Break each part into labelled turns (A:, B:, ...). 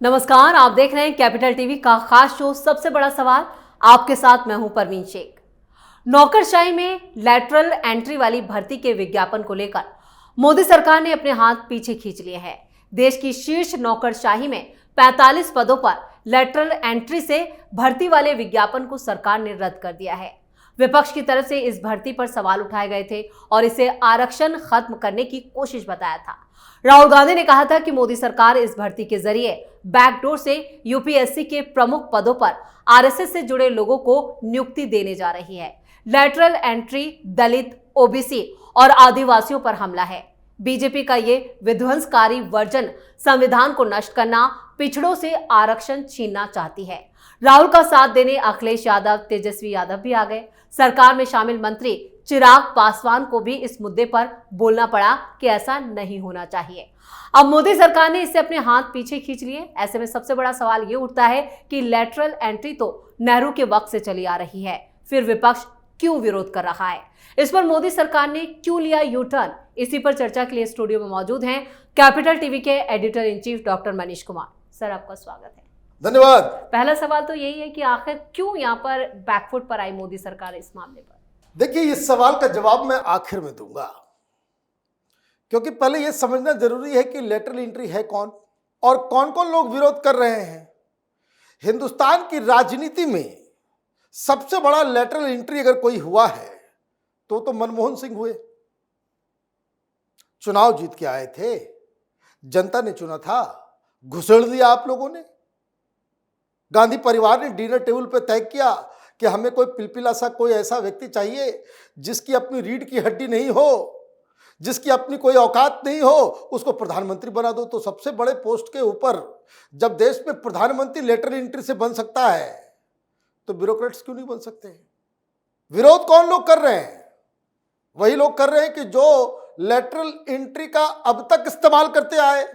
A: नमस्कार, आप देख रहे हैं कैपिटल टीवी का खास शो सबसे बड़ा सवाल। आपके साथ मैं हूं परवीन शेख। नौकरशाही में लैटरल एंट्री वाली भर्ती के विज्ञापन को लेकर मोदी सरकार ने अपने हाथ पीछे खींच लिए हैं। देश की शीर्ष नौकरशाही में 45 पदों पर लैटरल एंट्री से भर्ती वाले विज्ञापन को सरकार ने रद्द कर दिया है। विपक्ष की तरफ से इस भर्ती पर सवाल उठाए गए थे और इसे आरक्षण खत्म करने की कोशिश बताया था। राहुल गांधी ने कहा था कि मोदी सरकार इस भर्ती के जरिए बैकडोर से यूपीएससी के प्रमुख पदों पर आरएसएस से जुड़े लोगों को नियुक्ति देने जा रही है। लैटरल एंट्री दलित, ओबीसी और आदिवासियों पर हमला है। बीजेपी का ये विध्वंसकारी वर्जन संविधान को नष्ट करना, पिछड़ों से आरक्षण छीनना चाहती है। राहुल का साथ देने अखिलेश यादव, तेजस्वी यादव भी आ गए। सरकार में शामिल मंत्री चिराग पासवान को भी इस मुद्दे पर बोलना पड़ा कि ऐसा नहीं होना चाहिए। अब मोदी सरकार ने इससे अपने हाथ पीछे खींच लिए। ऐसे में सबसे बड़ा सवाल ये उठता है कि लैटरल एंट्री तो नेहरू के वक्त से चली आ रही है, फिर विपक्ष क्यों विरोध कर रहा है? इस पर मोदी सरकार ने क्यों लिया यू टर्न? इसी पर चर्चा के लिए स्टूडियो में मौजूद हैं कैपिटल टीवी के editor in chief doctor Manish Kumar. Sir, आपका स्वागत है।
B: धन्यवाद।
A: पहला सवाल तो यही है कि आखिर क्यों यहाँ पर बैकफुट पर आई मोदी सरकार इस मामले पर?
B: देखिए, इस सवाल का जवाब मैं आखिर में दूंगा, क्योंकि पहले यह समझना जरूरी है कि लेटरल एंट्री है कौन और कौन कौन लोग विरोध कर रहे हैं। हिंदुस्तान की राजनीति में सबसे बड़ा लेटरल एंट्री अगर कोई हुआ है तो मनमोहन सिंह हुए। चुनाव जीत के आए थे, जनता ने चुना था, घुसेड़ दिया आप लोगों ने। गांधी परिवार ने डिनर टेबल पर तय किया कि हमें कोई पिलपिला सा कोई ऐसा व्यक्ति चाहिए जिसकी अपनी रीढ़ की हड्डी नहीं हो, जिसकी अपनी कोई औकात नहीं हो, उसको प्रधानमंत्री बना दो। तो सबसे बड़े पोस्ट के ऊपर जब देश में प्रधानमंत्री लेटरल एंट्री से बन सकता है तो ब्यूरोक्रेट्स क्यों नहीं बन सकते? विरोध कौन लोग कर रहे हैं? वही लोग कर रहे हैं कि जो लेटरल एंट्री का अब तक इस्तेमाल करते आए।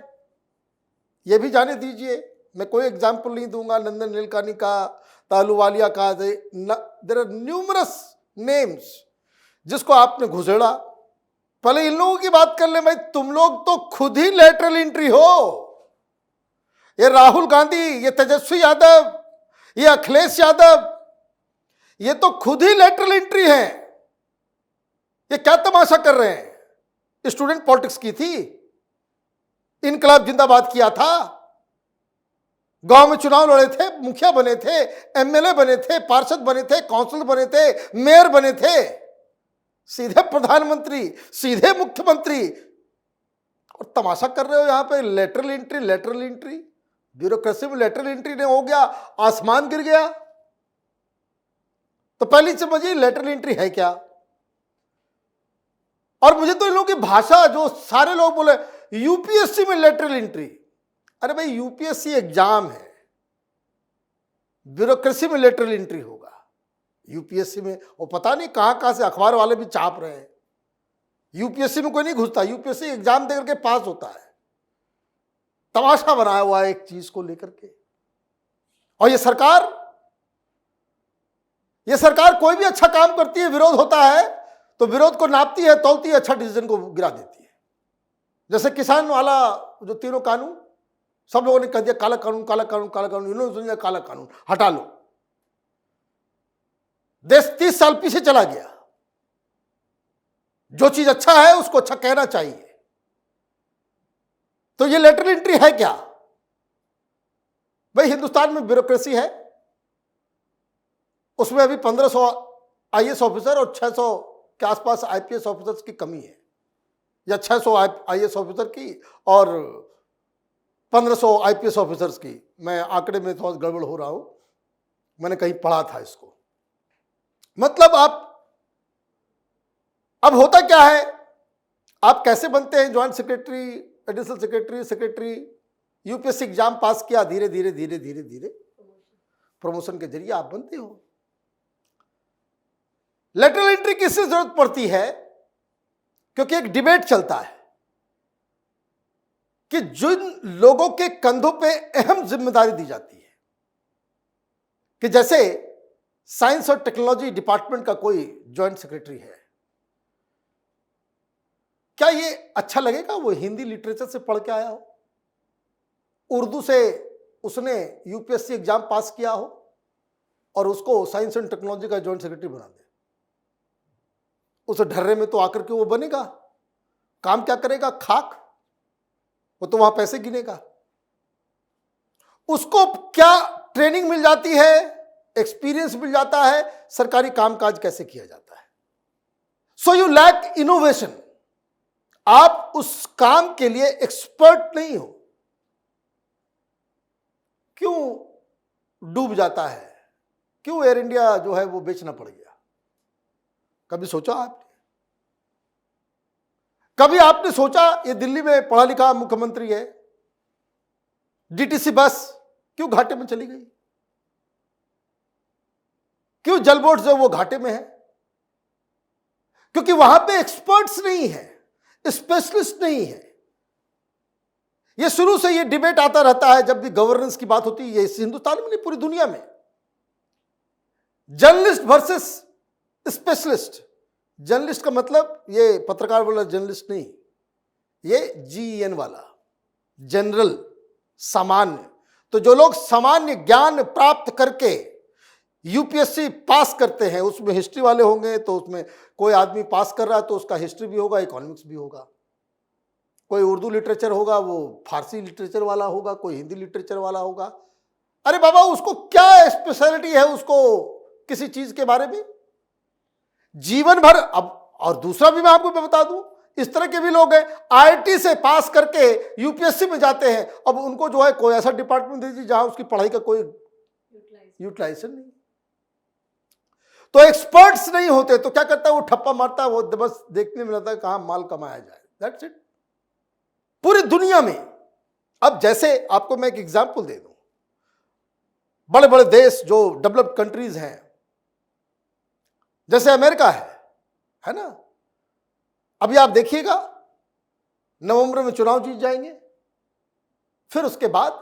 B: यह भी जाने दीजिए, मैं कोई एग्जाम्पल नहीं दूंगा नंदन नीलकानी का, तालुवालिया का, देयर आर न्यूमरस नेम्स जिसको आपने घुसेड़ा। पहले इन लोगों की बात कर ले भाई, तुम लोग तो खुद ही लेटरल एंट्री हो। ये राहुल गांधी, ये तेजस्वी यादव, ये अखिलेश यादव, ये तो खुद ही लेटरल एंट्री है। ये क्या तमाशा कर रहे हैं? स्टूडेंट पॉलिटिक्स की थी, इनकलाब जिंदाबाद किया था, गांव में चुनाव लड़े थे, मुखिया बने थे, एमएलए बने थे, पार्षद बने थे, काउंसिलर बने थे, मेयर बने थे, सीधे प्रधानमंत्री, सीधे मुख्यमंत्री, और तमाशा कर रहे हो यहां पे lateral entry. Lateral entry bureaucracy में लेटरल एंट्री नहीं हो गया, आसमान गिर गया। तो पहली समझिए लेटरल एंट्री है क्या। और मुझे तो इन लोगों की भाषा, जो सारे लोग बोले यूपीएससी में लेटरल एंट्री, अरे भाई यूपीएससी एग्जाम है, ब्यूरोक्रेसी में लेटरल एंट्री होगा। यूपीएससी में वो पता नहीं कहां कहां से अखबार वाले भी छाप रहे हैं। यूपीएससी में कोई नहीं घुसता, यूपीएससी एग्जाम देकर के पास होता है। तमाशा बनाया हुआ है एक चीज को लेकर के। और ये सरकार कोई भी अच्छा काम करती है, विरोध होता है तो विरोध को नापती है, तौलती है, अच्छा डिसीजन को गिरा देती है। जैसे किसान वाला जो तीनों कानून, सब लोगों ने कह दिया काला कानून, काला कानून, काला कानून, इन्होंने समझा काला कानून हटा लो। देश 30 साल पीछे चला गया। जो चीज अच्छा है उसको अच्छा कहना चाहिए। तो ये लेटरल एंट्री है क्या? भाई हिंदुस्तान में ब्यूरोक्रेसी है, उसमें अभी 1500 आईएएस ऑफिसर और 600 के आसपास आईपीएस ऑफिसर्स की कमी है, या 600 आईएएस ऑफिसर की और 1500 आईपीएस ऑफिसर्स की। मैं आंकड़े में थोड़ा गड़बड़ हो रहा हूं, मैंने कहीं पढ़ा था इसको। मतलब अब होता क्या है, आप कैसे बनते हैं joint secretary, additional secretary, UPSC exam पास किया, धीरे धीरे धीरे धीरे धीरे प्रमोशन के जरिए आप बनते हो। लेटरल एंट्री किससे जरूरत पड़ती है? क्योंकि एक डिबेट चलता है कि जिन लोगों के कंधों पे अहम जिम्मेदारी दी जाती है, कि जैसे साइंस और टेक्नोलॉजी डिपार्टमेंट का कोई ज्वाइंट सेक्रेटरी है, क्या ये अच्छा लगेगा वो हिंदी लिटरेचर से पढ़ के आया हो, उर्दू से उसने यूपीएससी एग्जाम पास किया हो और उसको साइंस एंड टेक्नोलॉजी का जॉइंट सेक्रेटरी बना दे, उस ढर्रे में तो आकर के वो बनेगा, काम क्या करेगा? खाक। वो तो वहां पैसे गिनेगा। उसको क्या ट्रेनिंग मिल जाती है, एक्सपीरियंस मिल जाता है, सरकारी कामकाज कैसे किया जाता है। So you lack innovation. आप उस काम के लिए एक्सपर्ट नहीं हो। क्यों डूब जाता है? क्यों एयर इंडिया जो है वो बेचना पड़ गया? कभी सोचा आपने? कभी आपने सोचा ये दिल्ली में पढ़ा लिखा मुख्यमंत्री है, डीटीसी बस क्यों घाटे में चली गई? क्यों जलबोर्ड जो वो घाटे में है? क्योंकि वहां पे एक्सपर्ट्स नहीं है, स्पेशलिस्ट नहीं है। ये शुरू से ये डिबेट आता रहता है जब भी गवर्नेंस की बात होती है, इस हिंदुस्तान में नहीं पूरी दुनिया में, जर्नलिस्ट वर्सेस स्पेशलिस्ट। जर्नलिस्ट का मतलब ये पत्रकार वाला जर्नलिस्ट नहीं, ये जीएन वाला, जनरल, सामान्य। तो जो लोग सामान्य ज्ञान प्राप्त करके यूपीएससी पास करते हैं, उसमें हिस्ट्री वाले होंगे तो उसमें कोई आदमी पास कर रहा है तो उसका हिस्ट्री भी होगा, इकोनॉमिक्स भी होगा। कोई उर्दू लिटरेचर होगा, वो फारसी लिटरेचर वाला होगा, कोई हिंदी लिटरेचर वाला होगा। अरे बाबा, उसको क्या स्पेशलिटी है उसको किसी चीज के बारे में? जीवन भर। अब और दूसरा भी मैं आपको बता दूं, इस तरह के भी लोग हैं, आईआईटी से पास करके यूपीएससी में जाते हैं। अब उनको जो है कोई ऐसा डिपार्टमेंट दे दीजिए जहां उसकी पढ़ाई का कोई यूटिलाइजेशन नहीं। तो एक्सपर्ट्स नहीं होते तो क्या करता है, वो ठप्पा मारता है, वो बस देखने में लगता है कहां माल कमाया जाए। That's it. पूरी दुनिया में। अब जैसे आपको मैं एक एग्जांपल दे दूं, बड़े बड़े देश जो डेवलप्ड कंट्रीज हैं, जैसे अमेरिका है ना। अभी आप देखिएगा नवंबर में चुनाव जीत जाएंगे, फिर उसके बाद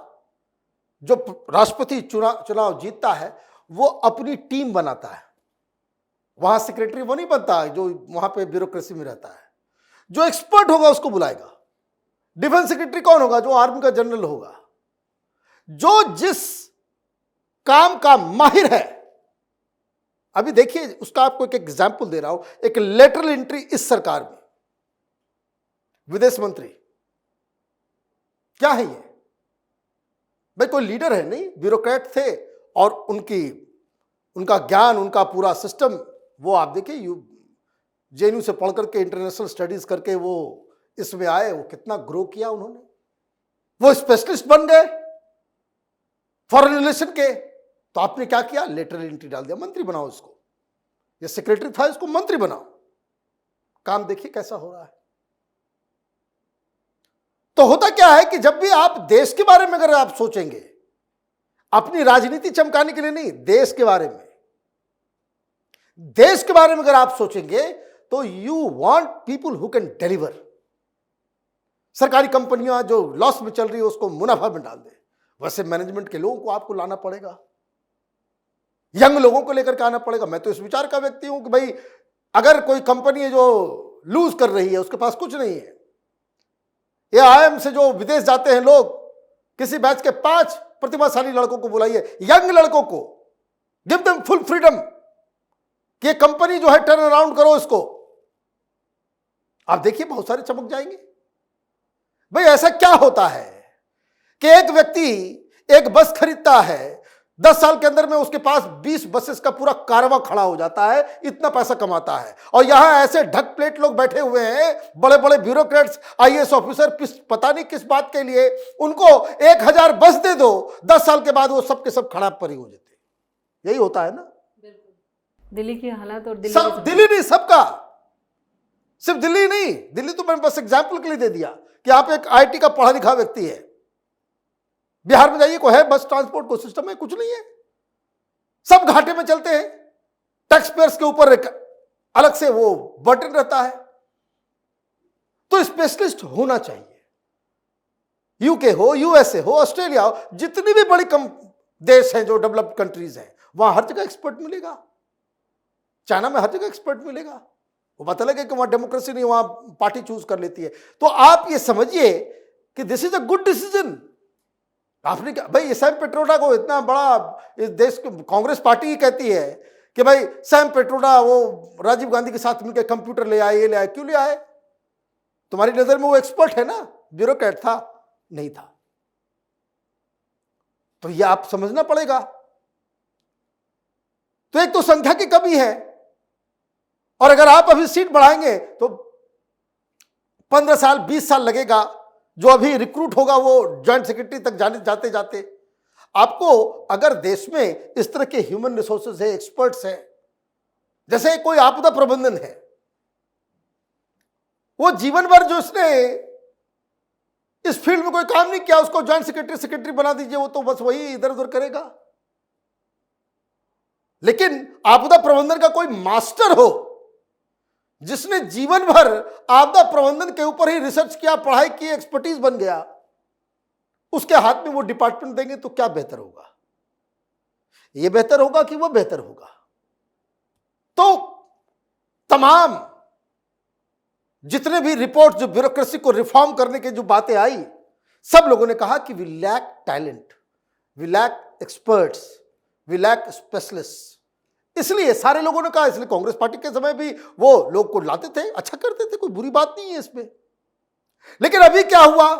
B: जो राष्ट्रपति चुनाव जीतता है वो अपनी टीम बनाता है। वहां सेक्रेटरी वो नहीं बनता जो वहां पे ब्यूरोक्रेसी में रहता है, जो एक्सपर्ट होगा उसको बुलाएगा। डिफेंस सेक्रेटरी कौन होगा? जो आर्मी का जनरल होगा, जो जिस काम का माहिर है। अभी देखिए, उसका आपको एक एग्जांपल दे रहा हूं। एक लेटरल एंट्री इस सरकार में, विदेश मंत्री क्या है ये? भाई कोई लीडर है नहीं, ब्यूरोक्रेट थे और उनका ज्ञान, उनका पूरा सिस्टम, वो आप देखिए जेएनयू से पढ़ करके इंटरनेशनल स्टडीज करके वो इसमें आए, वो कितना ग्रो किया उन्होंने। वो स्पेशलिस्ट बन गए फॉरेन रिलेशन के। तो आपने क्या किया? लेटरल एंट्री डाल दिया, मंत्री बनाओ इसको। ये सेक्रेटरी था, इसको मंत्री बनाओ। काम देखिए कैसा हो रहा है। तो होता क्या है कि जब भी आप देश के बारे में अगर आप सोचेंगे, अपनी राजनीति चमकाने के लिए नहीं, देश के बारे में अगर आप सोचेंगे तो you want people who can deliver. सरकारी कंपनियां जो लॉस में चल रही है उसको मुनाफा में डाल दे। वैसे मैनेजमेंट के लोगों को आपको लाना पड़ेगा, यंग लोगों को लेकर के आना पड़ेगा। मैं तो इस विचार का व्यक्ति हूं कि भाई अगर कोई कंपनी है जो लूज कर रही है, उसके पास कुछ नहीं है, ये आईआईएम से जो विदेश जाते हैं लोग, किसी बैच के 5 प्रतिभाशाली लड़कों को बुलाइए, यंग लड़कों को, गिव देम फुल फ्रीडम कि ये कंपनी जो है टर्न अराउंड करो इसको। आप देखिए बहुत सारे चमक जाएंगे। भाई ऐसा क्या होता है कि एक व्यक्ति एक बस खरीदता है, 10 साल के अंदर में उसके पास 20 बसेस का पूरा कारवां खड़ा हो जाता है, इतना पैसा कमाता है। और यहां ऐसे ढक प्लेट लोग बैठे हुए हैं, बड़े बड़े ब्यूरोक्रेट्स, आईएएस ऑफिसर, पता नहीं किस बात के लिए। उनको 1000 बस दे दो, 10 साल के बाद वो सब के सब खराब परी हो जाते। यही होता है ना
A: दिल्ली की हालत। और
B: दिल्ली नहीं, सबका, सिर्फ दिल्ली नहीं। दिल्ली तो मैंने बस एग्जाम्पल के लिए दे दिया कि आप एक आईटी का पढ़ा लिखा व्यक्ति है, बिहार में जाइए, कोई है बस ट्रांसपोर्ट को सिस्टम है? कुछ नहीं है, सब घाटे में चलते हैं। टैक्स पेयर्स के ऊपर एक अलग से वो बर्डन रहता है। तो स्पेशलिस्ट होना चाहिए। यूके हो, यूएसए हो, ऑस्ट्रेलिया हो, जितनी भी बड़ी देश हैं जो डेवलप्ड कंट्रीज हैं, वहां हर जगह एक्सपर्ट मिलेगा। चाइना में हर जगह एक्सपर्ट मिलेगा। वो पता लगे कि वहां डेमोक्रेसी नहीं, वहां पार्टी चूज कर लेती है। तो आप ये समझिए कि this is a good decision. आपने क्या भाई, सैम पिट्रोडा को इतना बड़ा इस देश की कांग्रेस पार्टी ही कहती है कि भाई सैम पिट्रोडा वो राजीव गांधी के साथ मिलकर कंप्यूटर ले आए, ये ले आए, क्यों ले आए? तुम्हारी नजर में वो एक्सपर्ट है ना, ब्यूरोक्रेट था? नहीं था। तो ये आप समझना पड़ेगा। तो एक तो संख्या की कमी है, और अगर आप अभी सीट बढ़ाएंगे तो 15 साल 20 साल लगेगा। जो अभी रिक्रूट होगा वो जॉइंट सेक्रेटरी तक जाते जाते आपको, अगर देश में इस तरह के ह्यूमन रिसोर्सेज है, एक्सपर्ट्स हैं, जैसे कोई आपदा प्रबंधन है, वो जीवन भर जो इसने इस फील्ड में कोई काम नहीं किया, उसको जॉइंट सेक्रेटरी बना दीजिए, वो तो बस वही इधर उधर करेगा। लेकिन आपदा प्रबंधन का कोई मास्टर हो, जिसने जीवन भर आपदा प्रबंधन के ऊपर ही रिसर्च किया, पढ़ाई की, एक्सपर्टीज बन गया, उसके हाथ में वो डिपार्टमेंट देंगे तो क्या बेहतर होगा? ये बेहतर होगा कि वो बेहतर होगा? तो तमाम जितने भी रिपोर्ट जो ब्यूरोक्रेसी को रिफॉर्म करने की जो बातें आई, सब लोगों ने कहा कि we lack talent, we lack experts, we lack specialist. इसलिए सारे लोगों ने कहा, इसलिए कांग्रेस पार्टी के समय भी वो लोग को लाते थे, अच्छा करते थे, कोई बुरी बात नहीं है इसमें। लेकिन अभी क्या हुआ,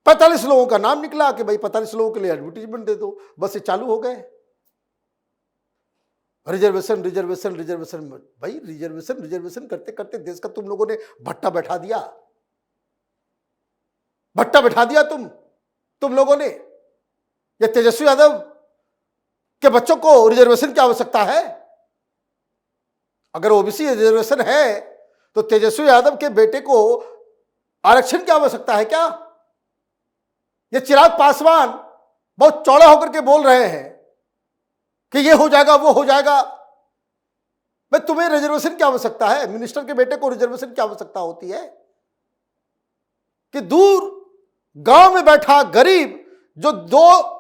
B: 45 लोगों का नाम निकला कि भाई 45 लोगों के लिए एडवर्टीजमेंट दे दो, बस ये चालू हो गए। रिजर्वेशन रिजर्वेशन रिजर्वेशन, भाई रिजर्वेशन रिजर्वेशन करते करते देश का तुम लोगों ने भट्टा बैठा दिया, भट्टा बैठा दिया तुम लोगों ने। ये तेजस्वी यादव के बच्चों को रिजर्वेशन की आवश्यकता है? अगर ओबीसी रिजर्वेशन है तो तेजस्वी यादव के बेटे को आरक्षण की आवश्यकता है क्या? ये चिराग पासवान बहुत चौड़ा होकर के बोल रहे हैं कि ये हो जाएगा, वो हो जाएगा। भाई तुम्हें रिजर्वेशन की आवश्यकता है? मिनिस्टर के बेटे को रिजर्वेशन की आवश्यकता होती है कि दूर गांव में बैठा गरीब जो 2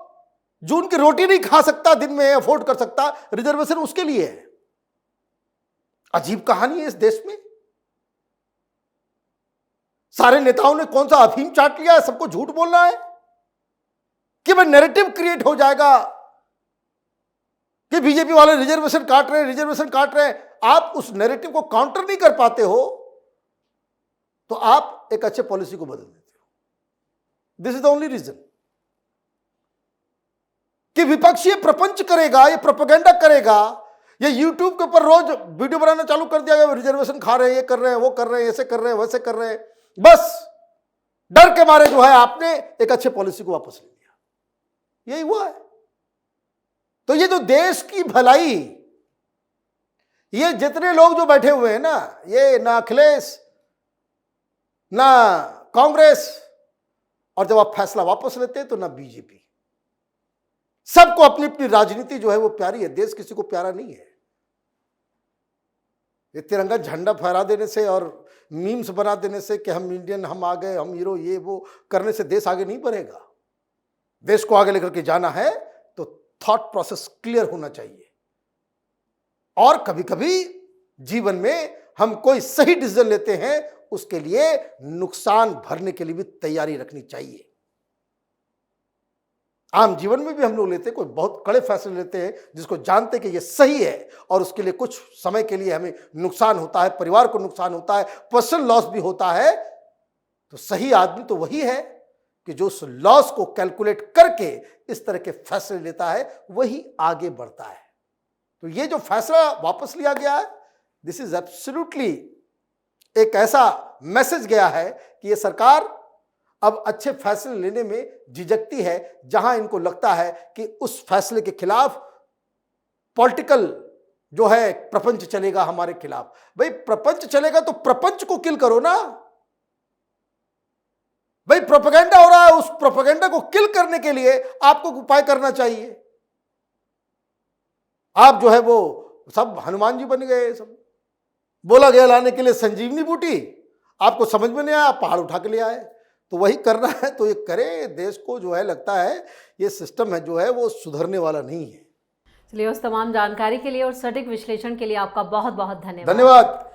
B: जून की रोटी नहीं खा सकता, दिन में अफोर्ड कर सकता, रिजर्वेशन उसके लिए है। अजीब कहानी है इस देश में। सारे नेताओं ने कौन सा अफीम चाट लिया है, सबको झूठ बोलना है कि भाई नैरेटिव क्रिएट हो जाएगा कि बीजेपी वाले रिजर्वेशन काट रहे हैं, रिजर्वेशन काट रहे हैं। आप उस नैरेटिव को काउंटर नहीं कर पाते हो तो आप एक अच्छे पॉलिसी को बदल देते हो। This is the only reason कि विपक्ष ये प्रपंच करेगा, ये प्रोपेगेंडा करेगा, ये यूट्यूब के ऊपर रोज वीडियो बनाना चालू कर दिया गया, रिजर्वेशन खा रहे हैं, ये कर रहे हैं, वो कर रहे हैं, ऐसे कर रहे हैं, वैसे कर रहे हैं। बस डर के मारे जो है आपने एक अच्छे पॉलिसी को वापस ले लिया, यही हुआ है। तो ये जो देश की भलाई, ये जितने लोग जो बैठे हुए हैं ना, ये ना अखिलेश ना कांग्रेस, और जब आप फैसला वापस लेते हैं तो ना बीजेपी, सबको अपनी अपनी राजनीति जो है वो प्यारी है। देश किसी को प्यारा नहीं है। ये तिरंगा झंडा फहरा देने से और मीम्स बना देने से कि हम इंडियन, हम आ गए, हम हीरो, ये वो करने से देश आगे नहीं बढ़ेगा। देश को आगे लेकर के जाना है तो थॉट प्रोसेस क्लियर होना चाहिए, और कभी कभी जीवन में हम कोई सही डिसीजन लेते हैं, उसके लिए नुकसान भरने के लिए भी तैयारी रखनी चाहिए। आम जीवन में भी हम लोग लेते हैं, कोई बहुत कड़े फैसले लेते हैं जिसको जानते हैं कि ये सही है, और उसके लिए कुछ समय के लिए हमें नुकसान होता है, परिवार को नुकसान होता है, पर्सनल लॉस भी होता है। तो सही आदमी तो वही है कि जो उस लॉस को कैलकुलेट करके इस तरह के फैसले लेता है, वही आगे बढ़ता है। तो ये जो फैसला वापस लिया गया है, दिस इज एब्सोल्युटली एक ऐसा मैसेज गया है कि ये सरकार अब अच्छे फैसले लेने में झिझकती है, जहां इनको लगता है कि उस फैसले के खिलाफ पॉलिटिकल जो है प्रपंच चलेगा हमारे खिलाफ। भाई प्रपंच चलेगा तो प्रपंच को किल करो ना। भाई प्रोपेगेंडा हो रहा है, उस प्रोपेगेंडा को किल करने के लिए आपको उपाय करना चाहिए। आप जो है वो सब हनुमान जी बन गए, सब बोला गया लाने के लिए संजीवनी बूटी, आपको समझ में नहीं आया, आप पहाड़ उठा के ले आए। तो वही करना है तो ये करे। देश को जो है लगता है ये सिस्टम है जो है वो सुधरने वाला नहीं है।
A: चलिए, उस तमाम जानकारी के लिए और सटीक विश्लेषण के लिए आपका बहुत बहुत धन्यवाद।
B: धन्यवाद।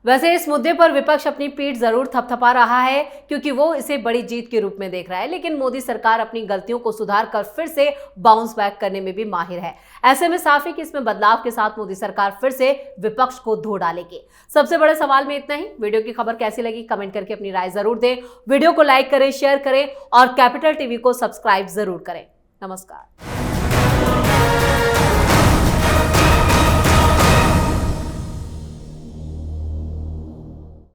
A: वैसे इस मुद्दे पर विपक्ष अपनी पीठ जरूर थपथपा रहा है क्योंकि वो इसे बड़ी जीत के रूप में देख रहा है, लेकिन मोदी सरकार अपनी गलतियों को सुधार कर फिर से बाउंस बैक करने में भी माहिर है। ऐसे में साफ है कि इसमें बदलाव के साथ मोदी सरकार फिर से विपक्ष को धो डालेगी। सबसे बड़े सवाल में इतना ही। वीडियो की खबर कैसी लगी कमेंट करके अपनी राय जरूर दें। वीडियो को लाइक करें, शेयर करें और कैपिटल टीवी को सब्सक्राइब जरूर करें। नमस्कार।